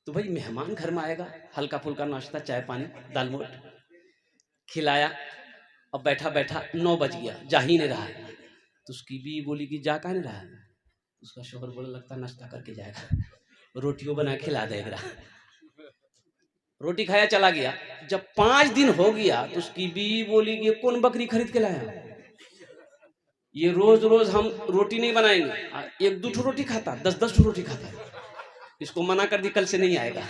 तो भाई मेहमान घर में आएगा, हल्का फुल्का नाश्ता, चाय पानी, दाल मोट खिलाया। अब बैठा बैठा 9 बज गया, जा ही नहीं रहा है। तो उसकी भी बोली कि जा कहाँ नहीं रहा है। उसका शोहर बोला लगता नाश्ता करके जाएगा, रोटियों बना खिला देगा। रोटी खाया चला गया। जब 5 दिन हो गया तो उसकी बीवी बोली कि कौन बकरी खरीद के लाया, ये रोज रोज हम रोटी नहीं बनाएंगे, 1-2 रोटी खाता, 10-10 रोटी खाता है, इसको मना कर दी कल से नहीं आएगा।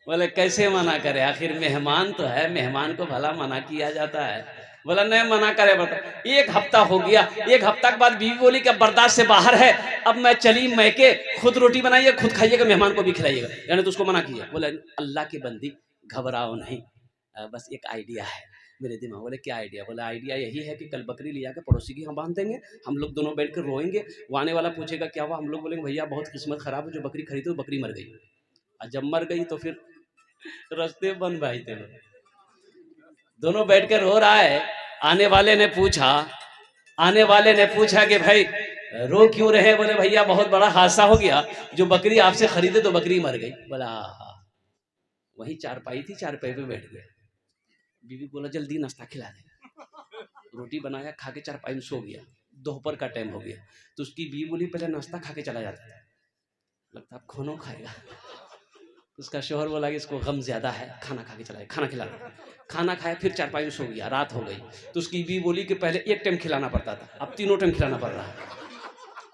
बोले कैसे मना करे, आखिर मेहमान तो है, मेहमान को भला मना किया जाता है। बोला नहीं मना करे बता। 1 हफ्ता हो गया, 1 हफ्ता के बाद बीवी बोली कि अब बर्दाश्त से बाहर है, अब मैं चली मैके, खुद रोटी बनाइए, खुद खाइएगा, मेहमान को भी खिलाइएगा। यानी तो उसको मना किया। बोले अल्लाह की बंदी घबराओ नहीं, बस एक आइडिया है मेरे दिमाग। बोले क्या आइडिया। बोला आइडिया यही है कि कल बकरी ले जाकर पड़ोसी की यहाँ बांध देंगे, हम लोग दोनों बैठ कर रोएंगे, वो आने वाला पूछेगा क्या हुआ, हम लोग बोलेंगे भैया बहुत किस्मत खराब है, जो बकरी खरीदे वो बकरी मर गई। और जब मर गई तो फिर रास्ते बंद भाई थे, दोनों बैठ कर रो रहा है। आने वाले ने पूछा कि भाई रो क्यों रहे। बोले भैया बहुत बड़ा हादसा हो गया, जो बकरी आपसे खरीदे तो बकरी मर गई। बोला हाँ, वही चारपाई थी, चारपाई पे बैठ गए। बीवी बोला जल्दी नाश्ता खिला दे, रोटी बनाया, खा के चारपाई में सो गया। दोपहर का टाइम हो गया तो उसकी बीवी बोली पहले नाश्ता खा के चला जाता है, लगता है खाना खाएगा। उसका शोहर बोला कि इसको गम ज्यादा है, खाना खा के चला, खाना खिला। खाना खाया, फिर चारपाई में सो गया, रात हो गई। तो उसकी बीवी बोली कि पहले 1 टाइम खिलाना पड़ता था, अब 3 टाइम खिलाना पड़ रहा है,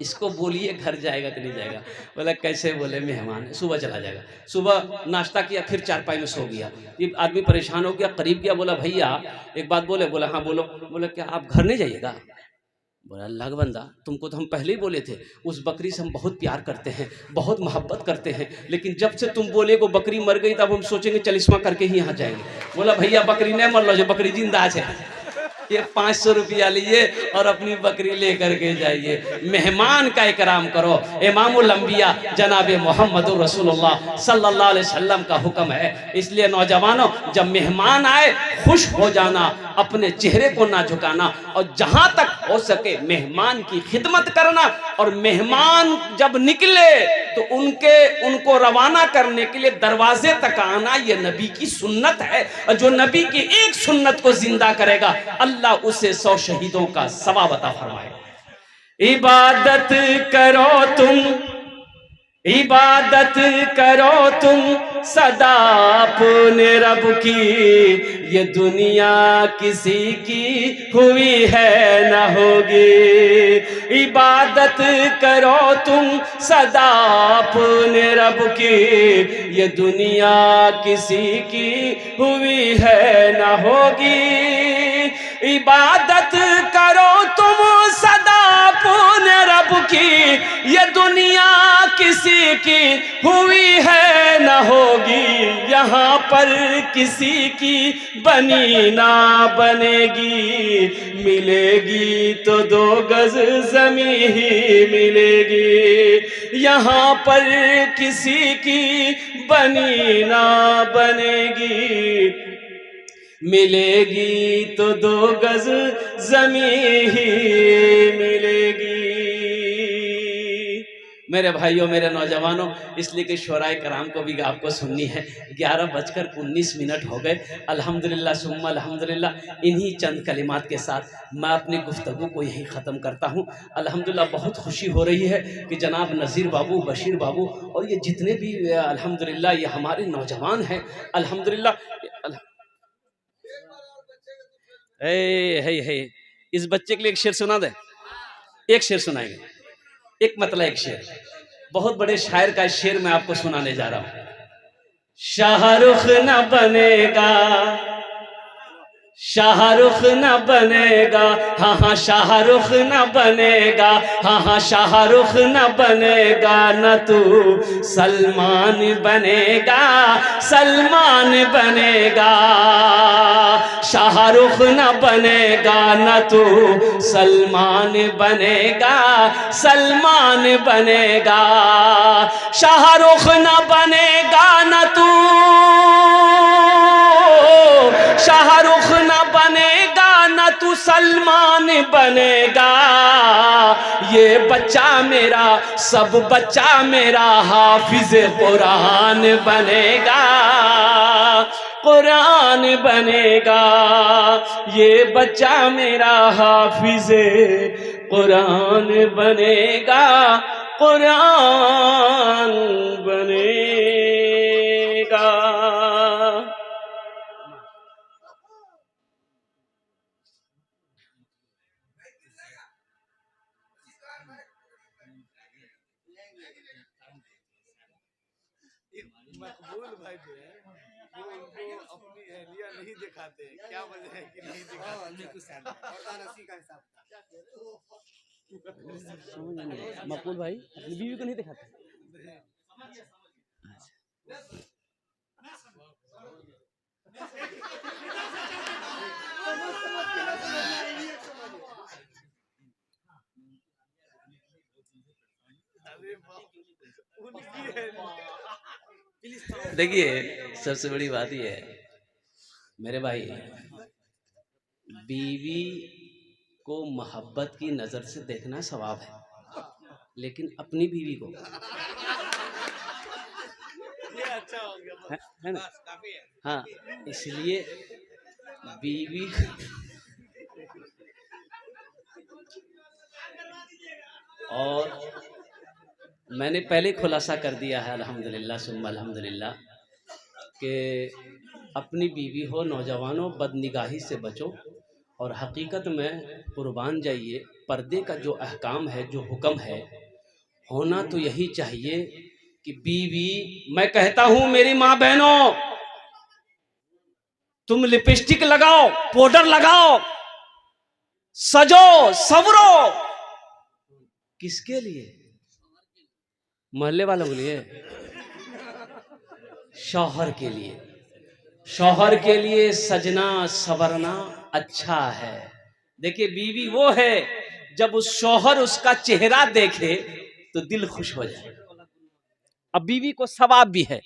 इसको बोलिए घर जाएगा कि नहीं जाएगा। बोला कैसे। बोले मेहमान है, सुबह चला जाएगा। सुबह नाश्ता किया, फिर चारपाई में सो गया। ये आदमी परेशान हो गया, करीब गया, बोला भैया एक बात बोले। बोला हाँ बोलो। बोले क्या आप घर नहीं जाइएगा। बोला अल्लाह का बंदा, तुमको तो हम पहले ही बोले थे, उस बकरी से हम बहुत प्यार करते हैं, बहुत मोहब्बत करते हैं, लेकिन जब से तुम बोले को बकरी मर गई तब हम सोचेंगे चलिस्मा करके ही यहाँ जाएंगे। बोला भैया बकरी नहीं मर लो, जो बकरी जिंदा है, ये 500 रुपया लीजिए और अपनी बकरी लेकर के जाइए। मेहमान का इकराम करो। इमामुल अंबिया जनाब मोहम्मद रसूलुल्लाह सल्लल्लाहु अलैहि वसल्लम का हुक्म है। इसलिए नौजवानों, जब मेहमान आए खुश हो जाना, अपने चेहरे को ना झुकाना, और जहां तक हो सके मेहमान की खिदमत करना। और मेहमान जब निकले तो उनको रवाना करने के लिए दरवाजे तक आना, ये नबी की सुन्नत है। और जो नबी की एक सुन्नत को जिंदा करेगा, अल्लाह उसे 100 शहीदों का सवाब अता फरमाएगा। इबादत करो तुम सदा अपने रब की, ये दुनिया किसी की हुई है ना होगी। इबादत करो तुम सदा अपने रब की, ये दुनिया किसी की हुई है ना होगी। इबादत करो तुम सदा अपने रब की, ये दुनिया किसी की हुई है न होगी। यहाँ पर किसी की बनी ना बनेगी, मिलेगी तो 2 गज ज़मीं ही मिलेगी। यहाँ पर किसी की बनी ना बनेगी, मिलेगी तो 2 गज ज़मीं ही मिलेगी। मेरे भाइयों, मेरे नौजवानों, इसलिए कि शोराए कराम को भी आपको सुननी है। 11:19 हो गए। अल्हम्दुलिल्लाह सुम्मा अल्हम्दुलिल्लाह। इन्हीं चंद कलिमात के साथ मैं अपनी गुफ्तगू को यहीं ख़त्म करता हूँ। अल्हम्दुलिल्लाह बहुत खुशी हो रही है कि जनाब नज़ीर बाबू, बशीर बाबू और ये जितने भी अल्हम्दुलिल्लाह ये हमारे नौजवान हैं, अल्हम्दुलिल्लाह है। इस बच्चे के लिए एक शेर सुना दे। एक शेर सुनाएंगे, एक मतलब एक शेर, बहुत बड़े शायर का शेर मैं आपको सुनाने जा रहा हूं। शाहरुख न बनेगा, शाहरुख न बनेगा, हाँ हाँ शाहरुख न बनेगा, हाँ हाँ शाहरुख न बनेगा, न तू सलमान बनेगा, सलमान बनेगा। शाहरुख न बनेगा, न तू सलमान बनेगा, सलमान बनेगा। शाहरुख न बनेगा, न तू शाहरुख न बनेगा, न तू सलमान बनेगा। ये ये बच्चा मेरा, सब बच्चा मेरा हाफिज कुरान बनेगा, कुरान बनेगा। ये बच्चा मेरा हाफिज कुरान बनेगा, कुरान बनेगा। मकबूल भाई जो है वो उनको अपनी एहलिया नहीं दिखाते, क्या वजह है कि नहीं दिखाते? मकबूल भाई अपनी बीवी को नहीं दिखाते। देखिए सबसे बड़ी बात यह है मेरे भाई, बीवी को मोहब्बत की नजर से देखना सवाब है, लेकिन अपनी बीवी को ये अच्छा हो गया है ना? हाँ, इसलिए बीवी और मैंने पहले खुलासा कर दिया है अल्हम्दुलिल्लाह सुम्मा अल्हम्दुलिल्लाह कि अपनी बीवी हो नौजवानों बदनिगाही से बचो, और हकीकत में कुर्बान जाइए, पर्दे का जो अहकाम है, जो हुक्म है, होना तो यही चाहिए कि बीवी, मैं कहता हूं मेरी माँ बहनों, तुम लिपस्टिक लगाओ, पाउडर लगाओ, सजो सवरो, किसके लिए? मोहल्ले वालों के लिए? शौहर के लिए। शौहर के लिए सजना सवरना अच्छा है। देखिए बीवी वो है जब उस शौहर उसका चेहरा देखे तो दिल खुश हो जाए। अब बीवी को सवाब भी है,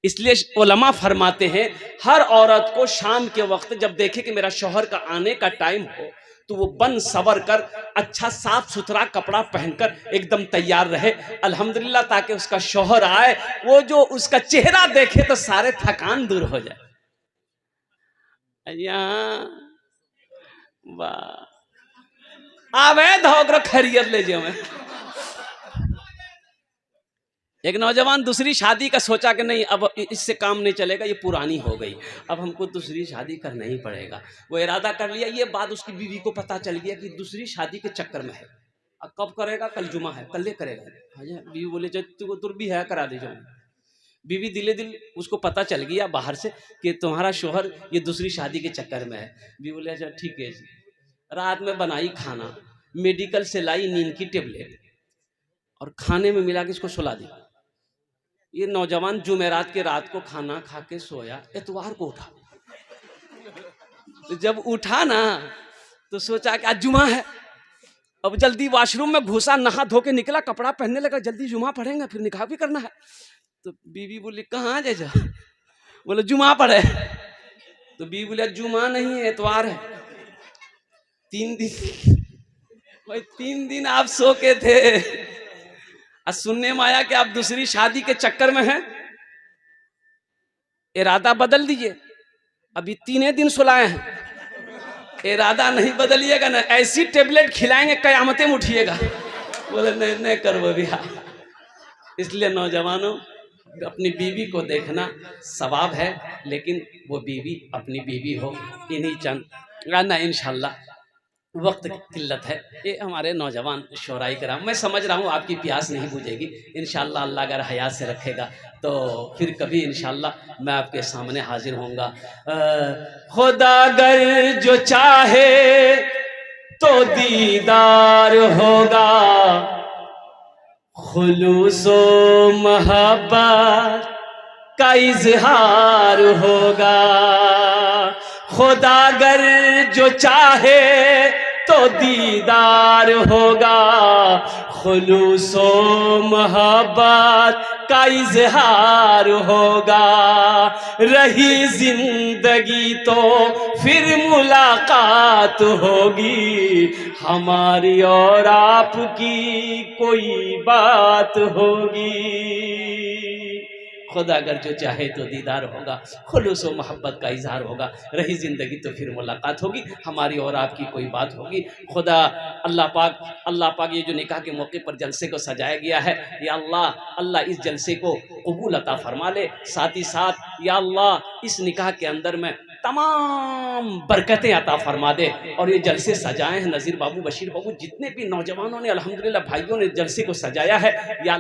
इसलिए उलमा फरमाते हैं हर औरत को शाम के वक्त जब देखे कि मेरा शौहर का आने का टाइम हो तो वो बन सवर कर अच्छा साफ सुथरा कपड़ा पहनकर एकदम तैयार रहे अल्हम्दुलिल्लाह, ताकि उसका शौहर आए वो जो उसका चेहरा देखे तो सारे थकान दूर हो जाए। वाह आवे धोकर खैरियत ले जाओ। एक नौजवान दूसरी शादी का सोचा कि नहीं अब इससे काम नहीं चलेगा, ये पुरानी हो गई, अब हमको दूसरी शादी करना ही पड़ेगा। वो इरादा कर लिया, ये बात उसकी बीवी को पता चल गया कि दूसरी शादी के चक्कर में है। अब कब करेगा? कल जुमा है, कल करेगा। बीवी बोले तुर भी है करा दीजिए। बीवी दिले दिल उसको पता चल गया बाहर से कि तुम्हारा शोहर ये दूसरी शादी के चक्कर में है। बीवी बोले अच्छा ठीक है। रात में बनाई खाना, मेडिकल से लाई नींद की टेबलेट और खाने में मिला के इसको सुला दी। ये नौजवान जुमेरात के रात को खाना खा के सोया, इतवार को उठा। तो जब उठा ना तो सोचा कि आज जुमा है, अब जल्दी वॉशरूम में घुसा, नहा धो के निकला, कपड़ा पहनने लगा, जल्दी जुमा पढ़ेंगे फिर निकाह भी करना है। तो बीवी बोली कहाँ जा? बोले जुमा पढ़े। तो बीवी बोले जुमा नहीं है, इतवार है। 3 दिन भाई 3 दिन आप सो के थे, सुनने में आया कि आप दूसरी शादी के चक्कर में हैं, इरादा बदल दीजिए। अभी 3 दिन सुलाए हैं, इरादा नहीं बदलिएगा ना, ऐसी टेबलेट खिलाएंगे कयामतें में उठिएगा। बोले नहीं नहीं करो भैया। इसलिए नौजवानों अपनी बीवी को देखना सवाब है, लेकिन वो बीवी अपनी बीवी हो। इन्हीं चंद गाना इंशाल्लाह वक्त की किल्लत है, ये हमारे नौजवान शोराई कराम, मैं समझ रहा हूँ आपकी प्यास नहीं बुझेगी। इंशाल्लाह अल्लाह अगर हयात से रखेगा तो फिर कभी इंशाल्लाह मैं आपके सामने हाजिर होऊंगा। खुदा अगर जो चाहे तो दीदार होगा, खुलूसो मोहब्बत का इजहार होगा। खुदा अगर जो चाहे तो दीदार होगा, खुलूसो मोहब्बत का इजहार होगा। रही जिंदगी तो फिर मुलाकात होगी, हमारी और आपकी कोई बात होगी। खुदा अगर जो चाहे तो दीदार होगा, खुलूस व मोहब्बत का इजहार होगा। रही ज़िंदगी तो फिर मुलाकात होगी, हमारी और आपकी कोई बात होगी। खुदा अल्लाह पाक ये जो निकाह के मौके पर जलसे को सजाया गया है, या अल्लाह इस जलसे को कबूल अता फरमा ले। साथ ही साथ या अल्लाह इस निकाह के अंदर में तमाम बरकतें अता फरमा दे। और ये जलसे सजाए हैं नज़ीर बाबू, बशीर बाबू, जितने भी नौजवानों ने अल्हम्दुलिल्लाह भाइयों ने जलसे को सजाया है, या